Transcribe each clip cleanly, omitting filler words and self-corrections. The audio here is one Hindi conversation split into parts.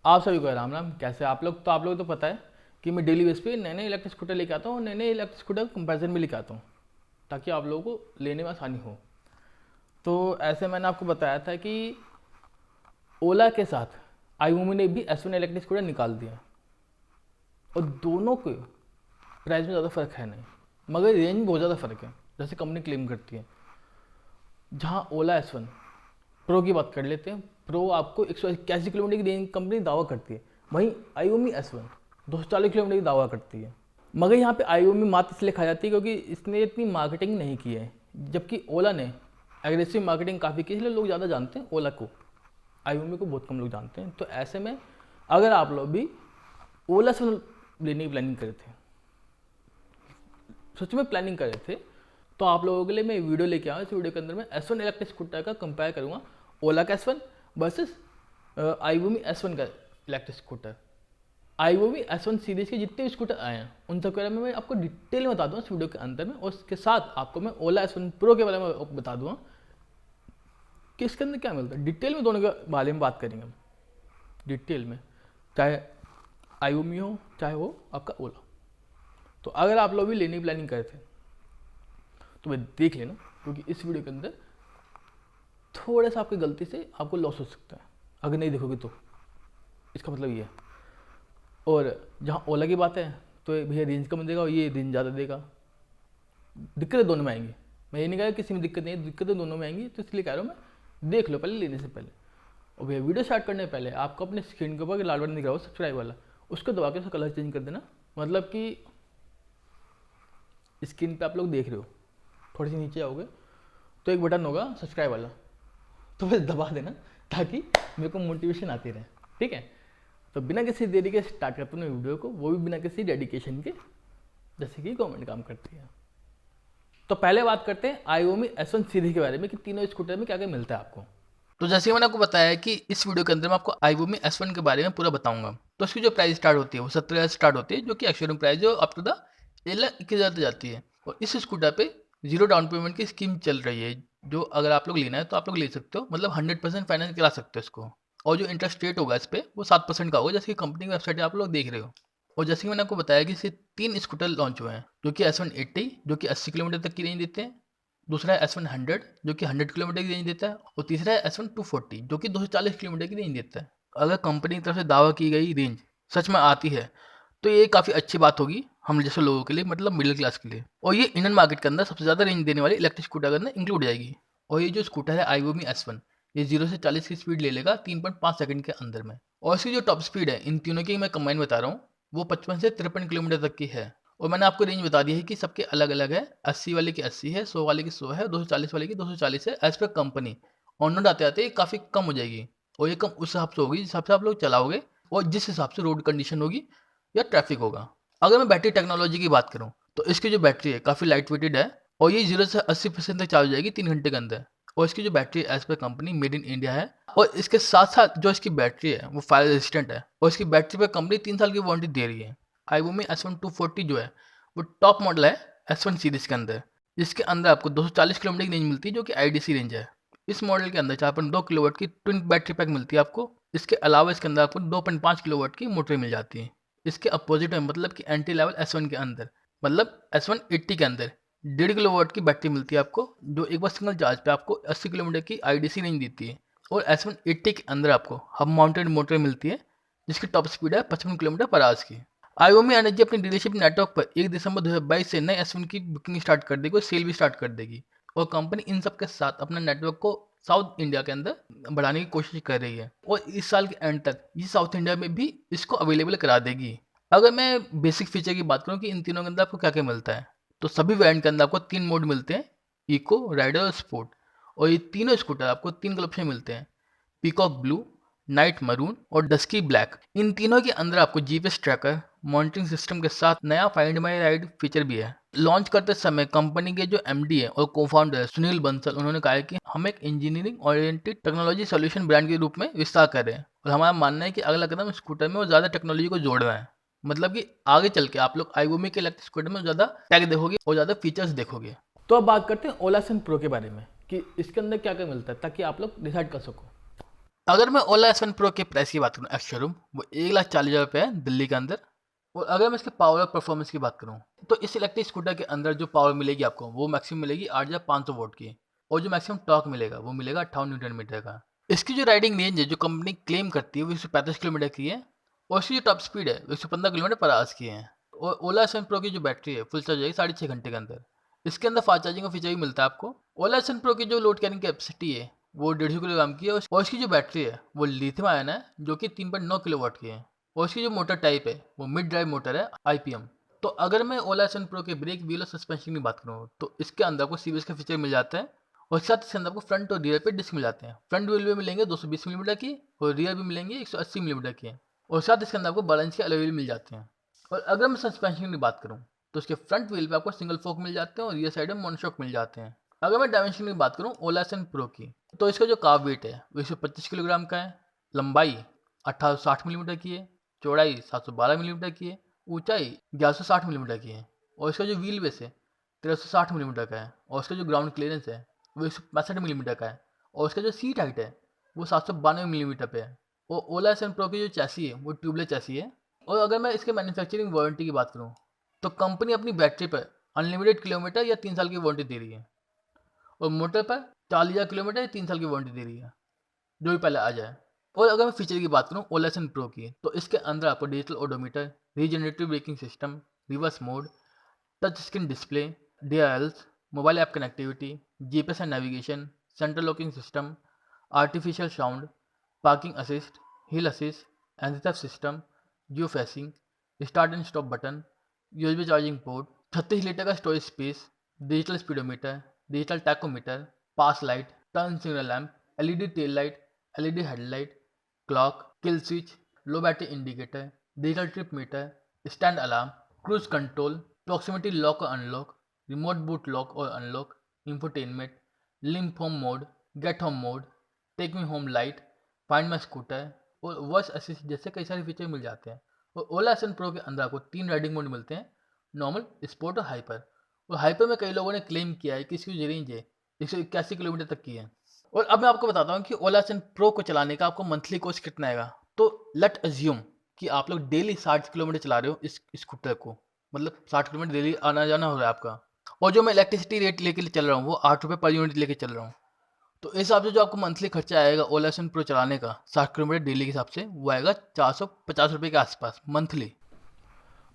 आप सभी को राम राम। कैसे आप लोग तो पता है कि मैं डेली बेस पे नए नए इलेक्ट्रिक स्कूटर लेके आता हूँ और नए नए इलेक्ट्रिक स्कूटर कंपैरिजन भी लेके आता हूँ ताकि आप लोगों को लेने में आसानी हो। तो ऐसे मैंने आपको बताया था कि ओला के साथ आईओमी ने भी एस वन इलेक्ट्रिक स्कूटर निकाल दिया और दोनों के प्राइस में ज़्यादा फ़र्क है नहीं, मगर रेंज में बहुत ज़्यादा फ़र्क है जैसे कंपनी क्लेम करती है। जहाँ ओला एस वन प्रो की बात कर लेते हैं, प्रो आपको 181 किलोमीटर की रेंज कंपनी दावा करती है, वहीं आईओमी एस वन 240 किलोमीटर की दावा करती है। मगर यहाँ पे आईओमी मात इसलिए खा जाती है क्योंकि इसने इतनी मार्केटिंग नहीं की है, जबकि ओला ने एग्रेसिव मार्केटिंग काफ़ी की, इसलिए लोग ज़्यादा जानते हैं ओला को, आईओमी को बहुत कम लोग जानते हैं। तो ऐसे में अगर आप लोग भी ओला से लेने की प्लानिंग करे थे, सच में प्लानिंग कर रहे थे, तो आप लोगों के लिए मैं वीडियो लेके आया। इस वीडियो के अंदर मैं एस वन इलेक्ट्रिक स्कूटर का कंपेयर करूँगा, ओला का S one versus iVOOMi S one का electric scooter. IVOOMi S one series के जितने भी स्कूटर आए हैं उन सब के बारे में मैं आपको डिटेल में बता दूँगा इस वीडियो के अंदर में, और उसके साथ आपको मैं ओला एस वन प्रो के बारे में बता दूँगा कि इसके अंदर क्या मिलता है। डिटेल में दोनों के बारे में बात करेंगे हम डिटेल में, चाहे आईओमी हो चाहे वो आपका ओला। तो अगर आप लोग भी लेने की प्लानिंग करे थे तो मैं देख लेना, क्योंकि इस वीडियो के अंदर थोड़ा सा आपकी गलती से आपको लॉस हो सकता है अगर नहीं देखोगे तो, इसका मतलब ये है। और जहाँ ओला की बात है तो भैया रेंज कम देगा और ये रेंज ज़्यादा देगा, दिक्कतें दोनों में आएंगी। मैं ये नहीं कह रहा किसी में दिक्कत नहीं है, दिक्कतें दोनों में आएंगी, तो इसलिए कह रहा हूँ मैं देख लो पहले लेने से पहले। और भैया वीडियो स्टार्ट करने से पहले आपको अपने स्क्रीन के ऊपर लाल बटन दिख रहा हो सब्सक्राइब वाला, उसको दबा के उसका कलर चेंज कर देना। मतलब कि स्क्रीन पे आप लोग देख रहे हो, थोड़ी सी नीचे आओगे तो एक बटन होगा सब्सक्राइब वाला, तो बस दबा देना ताकि मेरे को मोटिवेशन आती रहे, ठीक है। तो बिना किसी देरी के स्टार्ट करता हूँ वीडियो को, वो भी बिना किसी डेडिकेशन के, जैसे कि गवर्नमेंट काम करती है। तो पहले बात करते हैं आईओमी एस वन सीरीज के बारे में कि तीनों स्कूटर में क्या क्या मिलता है आपको। तो जैसे कि मैंने आपको बताया है कि इस वीडियो के अंदर मैं आपको आईओमी एस वन के बारे में पूरा बताऊंगा। तो इसकी जो प्राइस स्टार्ट होती है वो 17,000 स्टार्ट होती है, जो कि एक्चुअल प्राइस जो अप टू द 1,21,000 तक जाती है। और इस स्कूटर पे जीरो डाउन पेमेंट की स्कीम चल रही है, जो अगर आप लोग लेना है तो आप लोग ले सकते हो, मतलब 100% फाइनेंस करा सकते हो इसको। और जो इंटरेस्ट रेट होगा इस पर वो 7% का होगा, जैसे कि कंपनी की वेबसाइट आप लोग देख रहे हो। और जैसे कि मैंने आपको बताया कि इससे 3 स्कूटर लॉन्च हुए हैं, जो कि S180 जो कि 80 किलोमीटर तक की रेंज देते हैं, दूसरा है S100 जो कि 100 किलोमीटर की रेंज देता है, और तीसरा है S1 240 जो कि 240 किलोमीटर की रेंज देता है। अगर कंपनी की तरफ से दावा की गई रेंज सच में आती है तो ये काफ़ी अच्छी बात होगी हम जैसे लोगों के लिए, मतलब मिडिल क्लास के लिए। और ये इंडियन मार्केट के अंदर सबसे ज़्यादा रेंज देने वाली इलेक्ट्रिक स्कूटर के अंदर इंक्लूड जाएगी। और ये जो स्कूटर है आईओमी S1, ये 0 से 40 की स्पीड ले लेगा 3.5 सेकंड के अंदर में। और इसकी जो टॉप स्पीड है इन तीनों की मैं कंबाइन बता रहा हूँ, वो 55 से 53 किलोमीटर तक की है। और मैंने आपको रेंज बता दी है कि सबके अलग अलग है, 80 वाले की 80 है, 100 वाले की 100 है, 240 वाले की 240 है, as per company. On road आते आते काफ़ी कम हो जाएगी, और ये कम उस हिसाब से होगी जिस हिसाब से आप लोग चलाओगे और जिस हिसाब से रोड कंडीशन होगी या ट्रैफिक होगा। अगर मैं बैटरी टेक्नोलॉजी की बात करूँ तो इसकी जो बैटरी है काफ़ी लाइट वेटेड है, और ये 0 से 80% तक चार्ज हो जाएगी 3 घंटे के अंदर। और इसकी जो battery as per company made in India है, और इसके साथ साथ जो इसकी बैटरी है वो फायर रेजिस्टेंट है, और इसकी बैटरी पर कंपनी 3 साल की वारंटी दे रही है। आईओमी S1 240 जो है वो टॉप मॉडल है S1 सीरीज के अंदर, जिसके अंदर आपको 240 किलोमीटर की रेंज मिलती है, जो कि आईडीसी रेंज है। इस मॉडल के अंदर 4.2 किलोवाट की ट्विन बैटरी पैक मिलती है आपको। इसके अलावा इसके अंदर आपको 2.5 किलोवाट की मोटर मिल जाती है। इसके अपोजिट में मतलब कि एंट्री लेवल S1 के अंदर, मतलब S180 के अंदर 1.5 किलोवाट की बैटरी मिलती है आपको, जो एक बार सिंगल चार्ज पे आपको 80 किलोमीटर की आईडीसी रेंज देती है। और S180 के अंदर आपको हब माउंटेड मोटर मिलती है, जिसकी टॉप स्पीड है 55 किलोमीटर पर आवर्स की। आईओमी एनर्जी अपनी डीलरशिप नेटवर्क पर 1 दिसंबर 2022 से नए S1 की बुकिंग स्टार्ट कर देगी और सेल भी स्टार्ट कर देगी। और कंपनी इन सब के साथ अपना नेटवर्क को साउथ इंडिया के अंदर बढ़ाने की कोशिश कर रही है, और इस साल के एंड तक ये साउथ इंडिया में भी इसको अवेलेबल करा देगी। अगर मैं बेसिक फीचर की बात करूँ कि इन तीनों के अंदर आपको क्या क्या मिलता है, तो सभी वेरिएंट के अंदर आपको 3 मोड मिलते हैं, इको, राइडर और स्पोर्ट। और ये तीनों स्कूटर आपको 3 कलर में मिलते हैं, पीकॉक ब्लू, नाइट मरून और डस्की ब्लैक। इन तीनों के अंदर आपको जीपीएस ट्रैकर, मॉनिटरिंग सिस्टम के साथ नया फाइंड माई राइड फीचर भी है। लॉन्च करते समय कंपनी के जो एमडी है और को-फाउंडर सुनील बंसल, उन्होंने कहा है कि हम एक engineering oriented technology solution brand के रूप में विस्तार कर रहे हैं, और हमारा मानना है कि अगला कदम स्कूटर में और ज़्यादा टेक्नोलॉजी को जोड़ रहा है। मतलब कि आगे चल के आप लोग आईओमी के इलेक्ट्रिक स्कूटर में ज़्यादा टैग देखोगे और ज़्यादा फीचर्स देखोगे। तो अब बात करते हैं ओला सन प्रो के बारे में कि इसके अंदर क्या क्या मिलता है, ताकि आप लोग डिसाइड कर सको। अगर मैं ओला S1 Pro के प्राइस की बात करूँ एक्स शोरूम, वो 1,40,000 रुपये है दिल्ली के अंदर। और अगर मैं इसके पावर और परफॉर्मेंस की बात करूँ, तो इस इलेक्ट्रिक स्कूटर के अंदर जो पावर मिलेगी आपको, वो मैक्सिमम मिलेगी 8,500 वोल्ट की, और जो मैक्सिमम टॉर्क मिलेगा वो मिलेगा 58 न्यूटन मीटर का। इसकी जो राइडिंग रेंज है जो कंपनी क्लेम करती है वो 135 किलोमीटर की है, और इसकी जो टॉप स्पीड है वो 115 किलोमीटर पर आवर्स की है। और ओला S1 Pro की जो बैटरी है फुल चार्ज हो जाएगी 6.5 घंटे के अंदर। इसके अंदर फास्ट चार्जिंग का फीचर भी मिलता है आपको। ओला S1 Pro की जो लोड कैरिंग कैपेसिटी है वो 150 किलोग्राम की है, और इसकी जो बैटरी है वो लिथियम आयन है जो कि 3.9 किलोवाट की है, और इसकी जो मोटर टाइप है वो मिड ड्राइव मोटर है IPM। तो अगर मैं ओला S1 Pro के ब्रेक व्हील और सस्पेंशन की बात करूँ, तो इसके अंदर आपको CBS का फीचर मिल जाता है, और साथ इसके अंदर आपको फ्रंट और रियर पे डिस्क मिल जाते हैं। फ्रंट व्हील भी मिलेंगे 220 मिलीमीटर की, और रियर भी मिलेंगे 180 मिलीमीटर की, और साथ इसके अंदर आपको 12 इंच के अलॉय व्हील मिल जाते हैं। और अगर मैं सस्पेंशन की बात करूँ, तो इसके फ्रंट व्हील पे आपको सिंगल फोक मिल जाते हैं, और रियर साइड में मोनोशॉक मिल जाते हैं। अगर मैं डायमेंशन की बात करूँ ओला S1 Pro की, तो इसका जो कार वेट है वो 125 किलोग्राम का है, लंबाई 1860 मिलीमीटर की है, चौड़ाई 712 मिलीमीटर की है, ऊंचाई 1160 मिलीमीटर की है, और इसका जो व्हील बेस है 1360 मिलीमीटर का है, और इसका जो ग्राउंड क्लियरेंस है वो 165 मिलीमीटर का है, और इसका जो सीट हाइट है वो 792 मिलीमीटर पे है। और ओला S1 Pro की जो चैसी है वो ट्यूबलेस चैसी है। और अगर मैं इसके मैन्युफैक्चरिंग वारंटी की बात करूँ, तो कंपनी अपनी बैटरी पर अनलिमिटेड किलोमीटर या 3 साल की वारंटी दे रही है, और मोटर पर 40,000 किलोमीटर या 3 साल की वारंटी दे रही है, जो भी पहले आ जाए। और अगर मैं फीचर की बात करूँ ओला S1 Pro की, तो इसके अंदर आपको digital odometer, regenerative braking system, reverse mode, touch screen display, DRLs, mobile app connectivity, GPS and navigation, central locking system, artificial sound, parking assist, hill assist, anti theft system, geo fencing, start and stop button, USB charging port, 36 litre का storage space, digital speedometer, digital tachometer, pass light, turn signal lamp, LED tail light, LED headlight, clock, kill switch, low battery indicator, digital trip metre, stand alarm, cruise control, proximity lock और अनलॉक, रिमोट बूट लॉक और unlock, infotainment, limp home mode, get home mode, take me home light, find my scooter, और वॉइस असिस्ट जैसे कई सारे फीचर मिल जाते हैं। और ओला S1 Pro के अंदर आपको 3 राइडिंग मोड मिलते हैं, नॉर्मल, स्पोर्ट और हाइपर। और हाइपर में कई लोगों ने क्लेम किया है कि इसकी जो रेंज है 181 किलोमीटर तक की है। और अब मैं आपको बताता हूँ कि ओला S1 Pro को चलाने का आपको मंथली कॉस्ट कितना आएगा। तो लेट अज्यूम कि आप लोग डेली 60 किलोमीटर चला रहे हो इस स्कूटर को, मतलब 60 किलोमीटर डेली आना जाना हो रहा है आपका, और जो मैं इलेक्ट्रिसिटी रेट लेके चल रहा हूँ वो 8 रुपये पर यूनिट लेके चल रहा हूँ। तो इस हिसाब से जो आपको मंथली खर्चा आएगा ओला S1 Pro चलाने का 60 किलोमीटर डेली के हिसाब से, वो आएगा 450 रुपये के आसपास मंथली।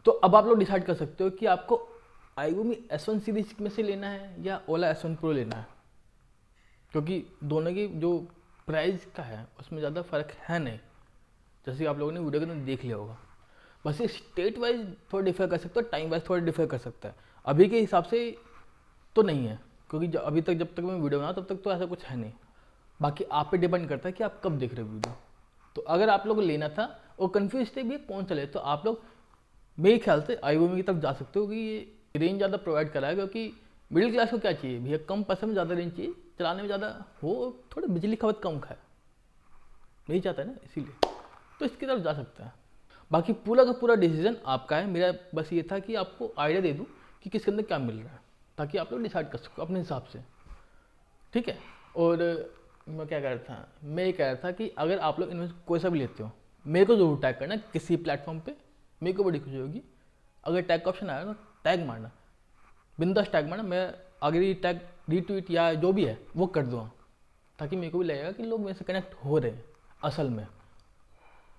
तो अब आप लोग डिसाइड कर सकते हो कि आपको iQOO S1 सीरीज में से लेना है या ओला S1 Pro लेना है, क्योंकि दोनों की जो प्राइस का है उसमें ज़्यादा फ़र्क है नहीं, जैसे कि आप लोगों ने वीडियो के अंदर देख लिया होगा। बस ये स्टेट वाइज थोड़ा डिफर कर सकता है, टाइम वाइज थोड़ा डिफर कर सकता है, अभी के हिसाब से तो नहीं है, क्योंकि अभी तक जब तक मैं वीडियो बनाऊँ तब तक तो ऐसा कुछ है नहीं। बाकी आप पे डिपेंड करता है कि आप कब देख रहे हो वीडियो। तो अगर आप लोग को लेना था और कन्फ्यूज थे भी कौन सा ले, तो आप लोग मेरे ख्याल से iQOO की तरफ जा सकते हो, कि ये रेंज ज़्यादा प्रोवाइड करा है, क्योंकि मिडिल क्लास को क्या चाहिए भैया, कम पैसे में ज़्यादा रेंज चाहिए, चलाने में ज़्यादा हो, थोड़ा बिजली खपत कम खाए, नहीं चाहता है ना, इसीलिए तो इसकी तरफ जा सकता है। बाकी पूरा का पूरा डिसीजन आपका है, मेरा बस ये था कि आपको आइडिया दे दूँ कि किसके अंदर क्या मिल रहा है, ताकि आप लोग डिसाइड कर सको अपने हिसाब से, ठीक है। और मैं क्या कह रहा था, मैं ये कह रहा था कि अगर आप लोग इनमें कोई सा भी लेते हो, मेरे को जरूर टैग करना किसी प्लेटफॉर्म पे, मेरे को बड़ी खुशी होगी। अगर टैग का ऑप्शन आया तो टैग मारना, बिंदास टैग मारना, मैं अगर ये टैग रीट्वीट या जो भी है वो कर दूँगा, ताकि मेरे को भी लगेगा कि लोग मेरे से कनेक्ट हो रहे हैं असल में।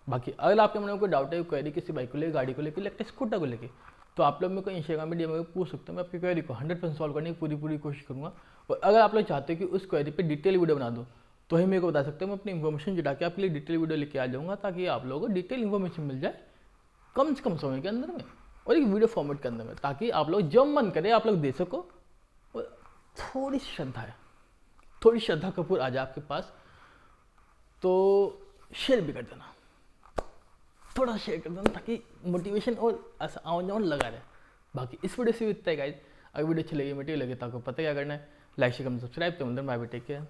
बाकी अगर आपके मन में कोई डाउट है, क्वेरी किसी बाइक को लेकर, गाड़ी को लेकर, इलेक्ट्रिक स्कूटर को लेकर, तो आप लोग मेरे को इंस्टाग्राम में DM में पूछ सकते हो, मैं आपकी क्वेरी को 100% सॉल्व करने की पूरी कोशिश करूँगा। और अगर आप लोग चाहते हो कि उस क्वेरी पे डिटेल वीडियो बना दो, तो ही मेरे को बता सकते हो, मैं अपनी इन्फॉर्मेशन जुटा के आपके लिए डिटेल वीडियो लेके आ जाऊँगा, ताकि आप लोगों को डिटेल इन्फॉर्मेशन मिल जाए कम से कम समय के अंदर में, और एक वीडियो फॉर्मेट के अंदर में, ताकि आप लोग जब मन करे आप लोग दे सको। और थोड़ी श्रद्धा है, थोड़ी श्रद्धा कपूर आ जाए आपके पास तो शेयर भी कर देना, थोड़ा शेयर कर देना, ताकि मोटिवेशन और ऐसा आवन जावन लगा रहे। बाकी इस वीडियो से भी इतना है गाइस। अगर वीडियो अच्छी लगी, मटेरियल लगे तो आपको पता क्या करना है, लाइक शेयर कमेंट सब्सक्राइब। तो अंदर मैं भी टेक केयर।